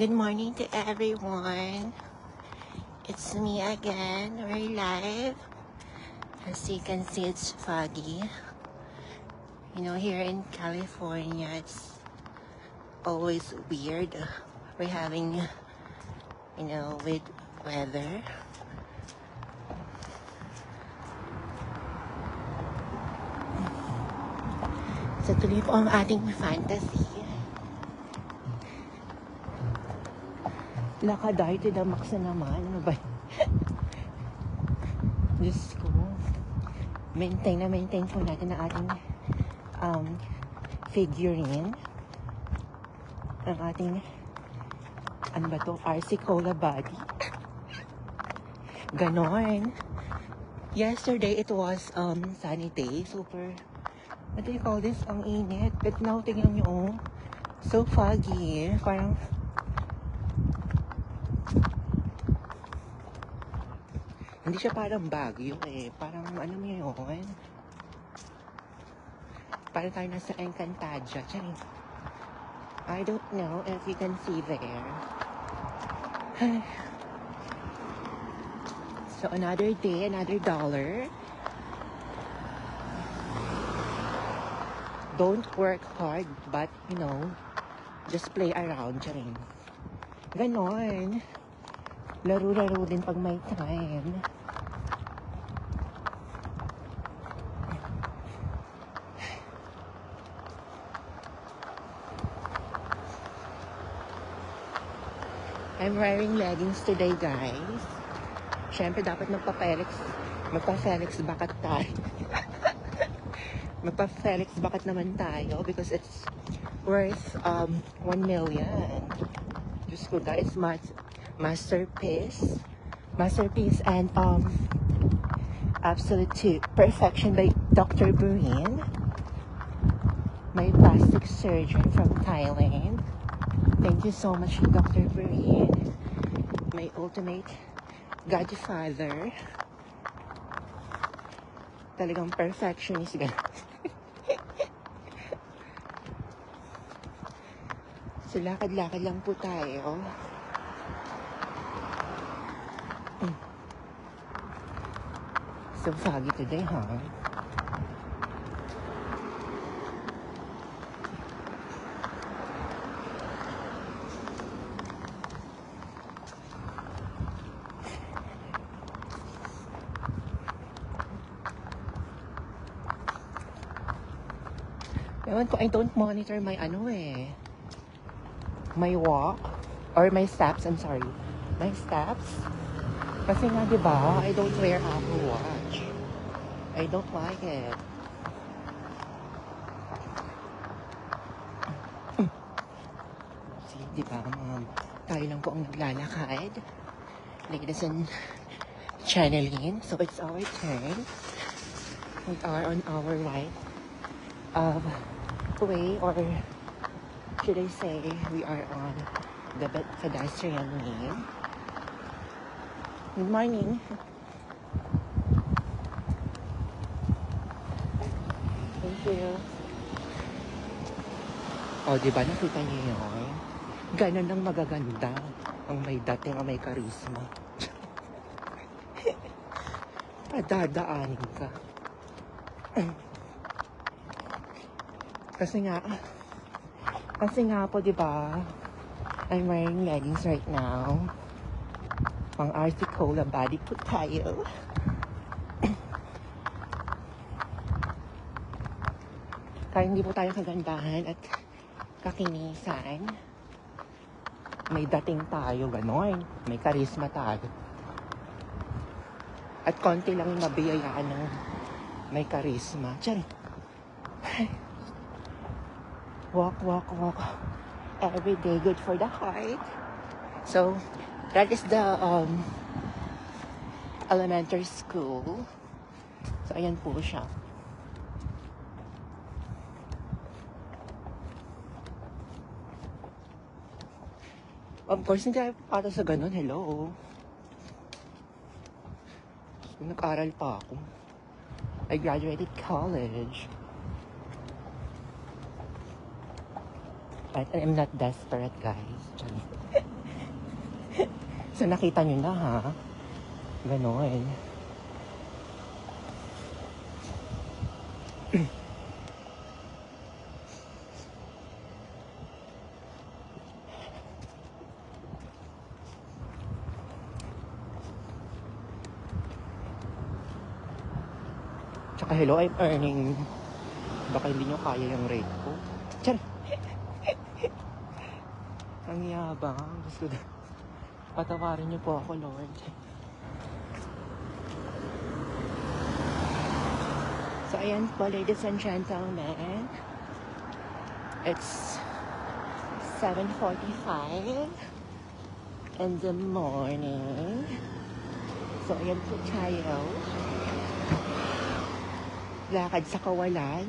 Good morning to everyone. It's me again. We're live. As you can see, it's foggy. You know, here in California, it's always weird. We're having, with weather. So tuloy po ang ating fantasy. Lakadar to the max na naman. Ano ba? Diyos ko. Maintain po natin ang ating figurine. Ang ating, ano ba to? RC Cola body. Ganon. Yesterday, it was sunny day. Super, what do you call this? Ang init. But now, tingnan nyo, so foggy. Parang, hindi siya parang bagyo eh. Parang ano mo yun? Parang tayo nasa Encantadia. I don't know if you can see there. So another day, another dollar. Don't work hard, but just play around. Ganon. Laro-laro din pag may time. I'm wearing leggings today, guys. Siyempre, dapat magpa-Felix bakat tayo. Magpa-Felix bakat naman tayo because it's worth 1 million. Diyos ko, guys, masterpiece and absolute perfection by Dr. Burin, my plastic surgeon from Thailand. Thank you so much, Dr. Burin, my ultimate godfather. Talagang perfectionist, guys. So, lakad-lakad lang po tayo. So foggy today, huh? Ewan ko, I don't monitor my my walk or my steps, I'm sorry. My steps. Kasi nga, diba, I don't wear Apple Watch. I don't like it. See, diba, tayo lang po ang naglalakad. Ladies and channeling. So, it's our turn. We are on our right way, or should I say, we are on the pedestrian lane. Good morning. Thank you. O, diba, nakita niyo yun? Ganon ang magaganda. Ang may dating, ang may karisma. Padadaanin ka. Kasi nga po, diba, I'm wearing leggings right now. Pang RC Cola body po tayo. Kaya hindi po tayo kagandahan at kakinisan. May dating tayo, ganon. May karisma tayo. At konti lang yung mabiyayaan ng may karisma. Walk. Every day, good for the heart. So, that is the elementary school. So, ayan po siya. Of course, hindi tayo para sa ganun. Hello. Nag-aral pa ako. I graduated college. But I'm not desperate, guys. So nakita nyo na ha. Ganon. Tsaka hello, I'm earning. Baka hindi nyo kaya yung rate ko. Tiyan! Ang yabang. Gusto na. Patawarin niyo po ako, Lord. So, ayan po, ladies and gentlemen. It's 7:45 in the morning. So, ayan po tayo. Lakad sa kawalan.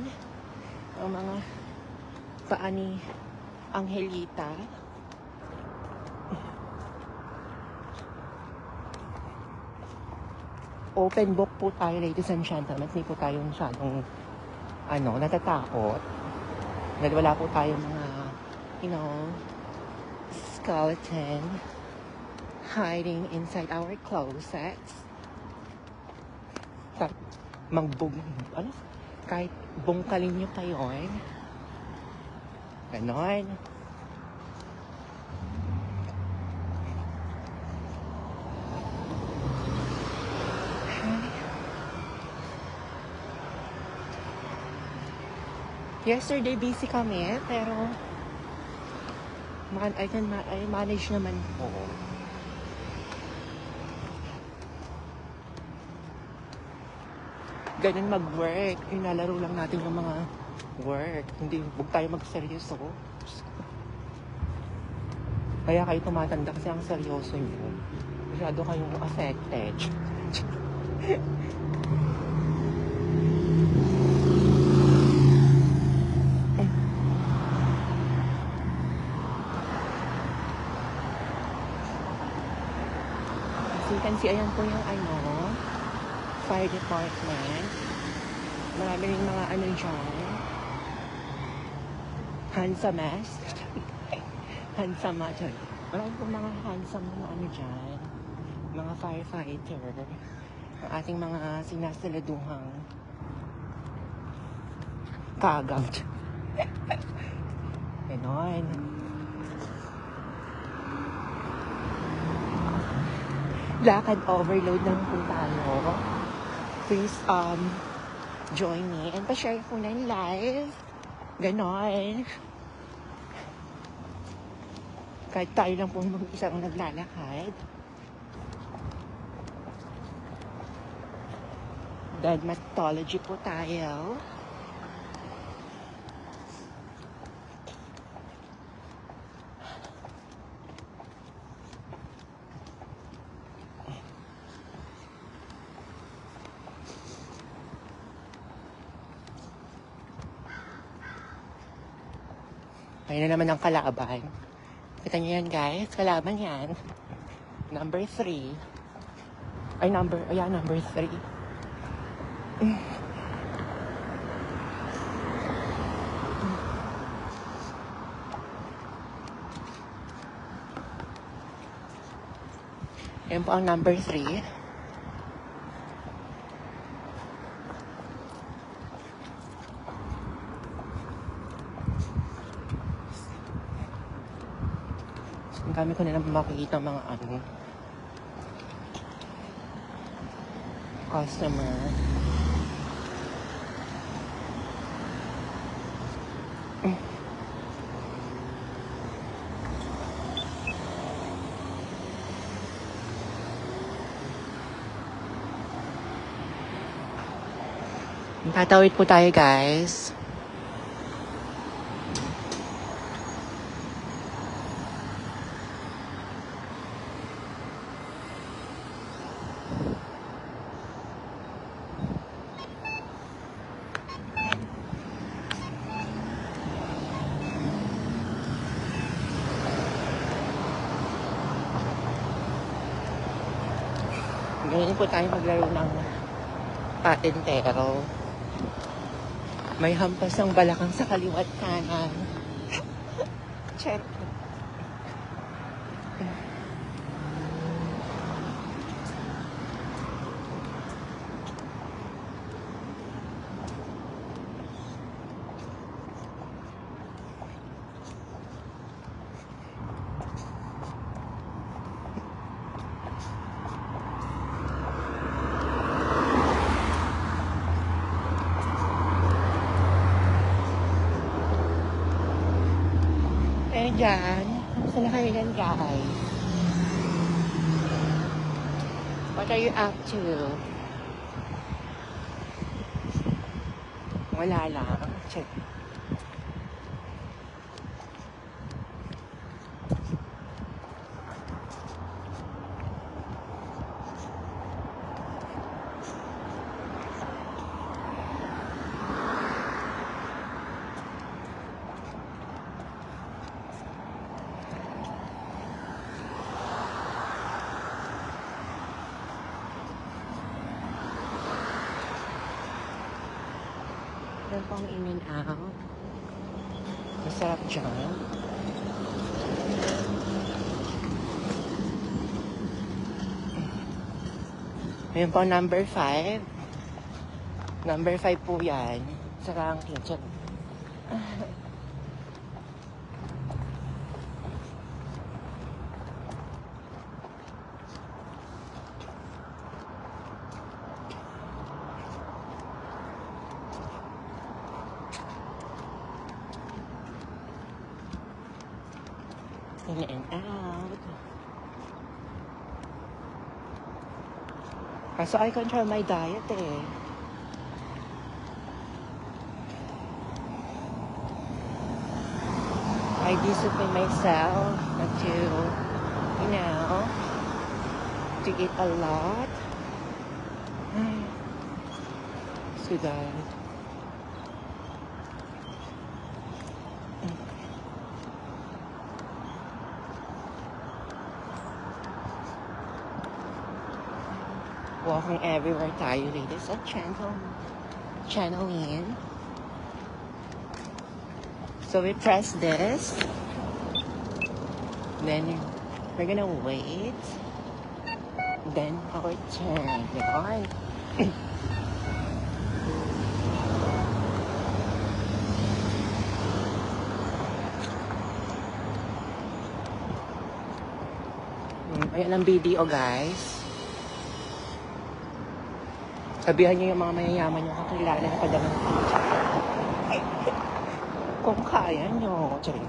Ang mga paa ni Angelita. Open book po tayo, ladies and gentlemen. Hindi po tayo masyadong natatakot. Dahil wala po tayong mga, skeleton hiding inside our closets. Kahit bungkalin nyo kayo, ganon. Yesterday busy kami, pero I manage naman po. Ganun mag-work. Inalaro lang natin yung mga work. Hindi, huwag tayo mag-seryoso. Kaya kayo tumatanda kasi ang seryoso nyo. Masyado kayong affected. As you can see, ayan po yung fire department. Marami rin mga dyan. Handsome. Marami po mga handsome na dyan. Mga firefighter. Ang ating mga sinasaladuhang kagaw. Ganon. Lakad overload lang po tayo. Please, join me and pa-share po na yung live. Ganon. Kahit tayo lang po mag-isang naglalakad. Dermatology po tayo. Ayun na naman ang kalaban. Kita nyo yan, guys. Kalaban yan. Number 3. Number 3. Yan po ang number 3. Ang dami ko na lang makikita mga customer. Tatawid po tayo, guys. Ngayon po tayo maglaro ng patintero. May hampas ang balakang sa kaliwat kanan. Check. kayo dyan? Kamusta na kayo dyan, guys? What are you up to? Wala lang. Check. Meron pang in and out. Masarap dyan. Meron pang number 5. Number 5 po yan. Sa ranking. Check. In and out. Kaso I control my diet eh. I discipline myself not to, you know, to eat a lot. So that walking everywhere tayo, ladies and channeling. So we press this. Then we're gonna wait. Then our turn. Ganon. Ayan ang video, guys. Sabihan niyo yung mga mayayaman yung kakilala na padalang kung kaya nyo. Sorry.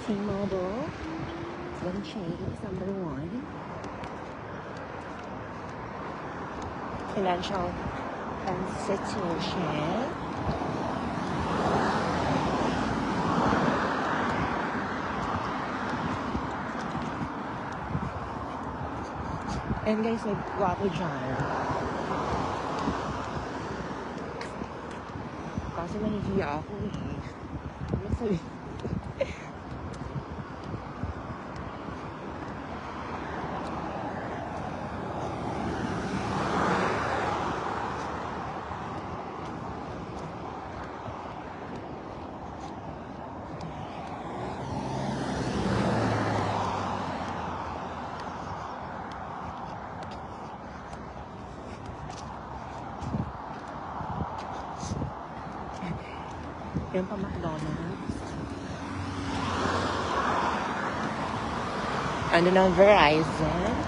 T-Mobile, one change, number 1. Financial institution. And guys, may gwapo dyan. Kasi nahihiya ako eh. Ano sabi? Yan pa McDonald's. Ano ng Verizon?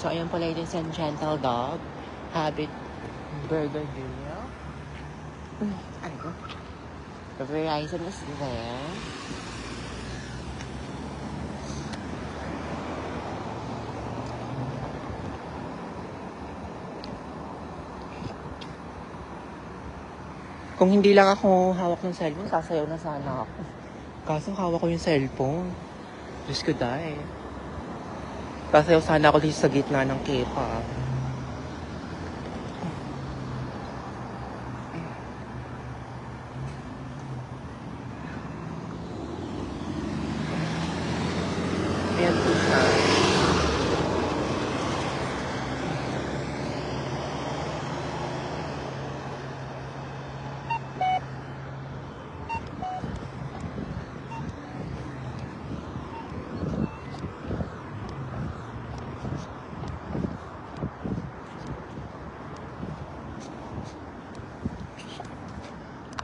So, ayan po, ladies and gentle dog. Habit Burger Deal. Ano ko? The Verizon is there. Kung hindi lang ako hawak ng cellphone, sasayaw na sana ako. Kaso hawak ko yung cellphone. Diyos ko dahil. Sasayaw sana ako dito sa gitna ng K-pop.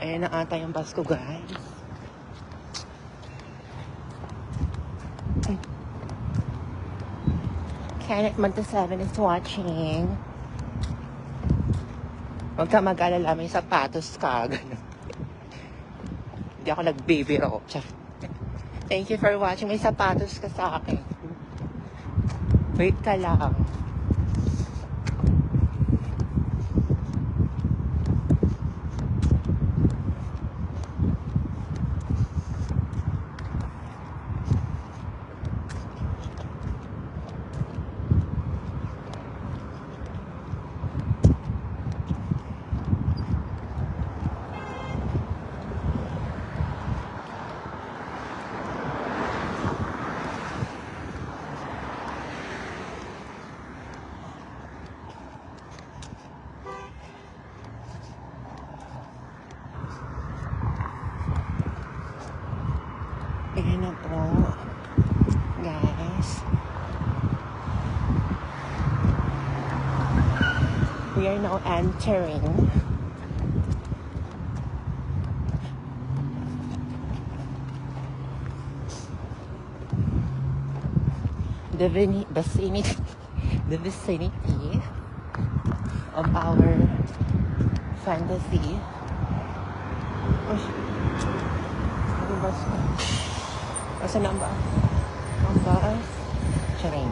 Ayan na ata yung bus ko, guys. Kenneth Monteseven is watching. Huwag ka mag-alala, may sapatos ka. Hindi ako nagbibiro. Thank you for watching. May sapatos ka sa akin. Wait ka lang. Ayan na po, guys. We are now entering the vicinity of our fantasy. Ang bus ko. Asa na ba? Ang bus. Charing.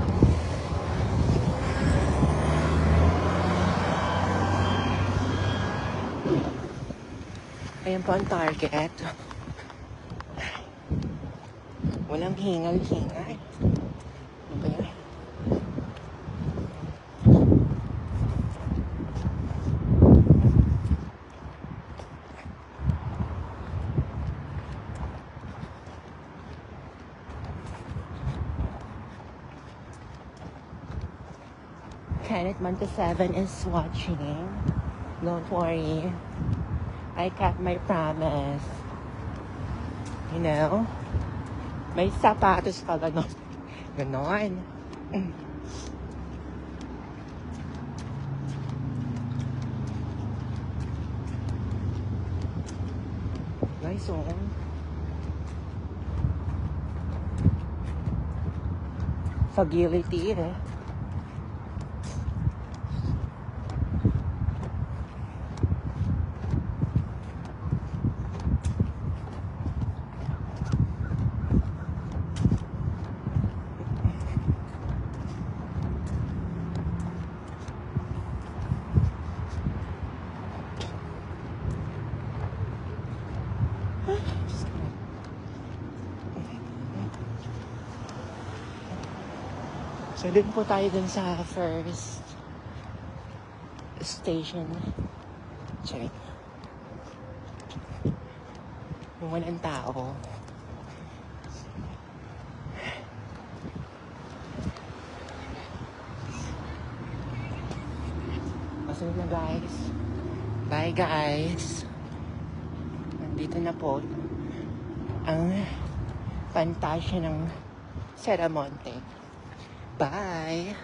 Ayan po ang target. Walang hingal-hingal. Ano ba yan? Kenneth Monteseven is watching. Don't worry. I kept my promise. You know? May sapatos ka ganon. Ganon. Nice one. Fagility eh. So, dun po tayo dun sa first station. Sorry. Yung walang tao. Masunod na, guys. Bye, guys. Nandito na po ang Fantasia ng Serramonte. Bye!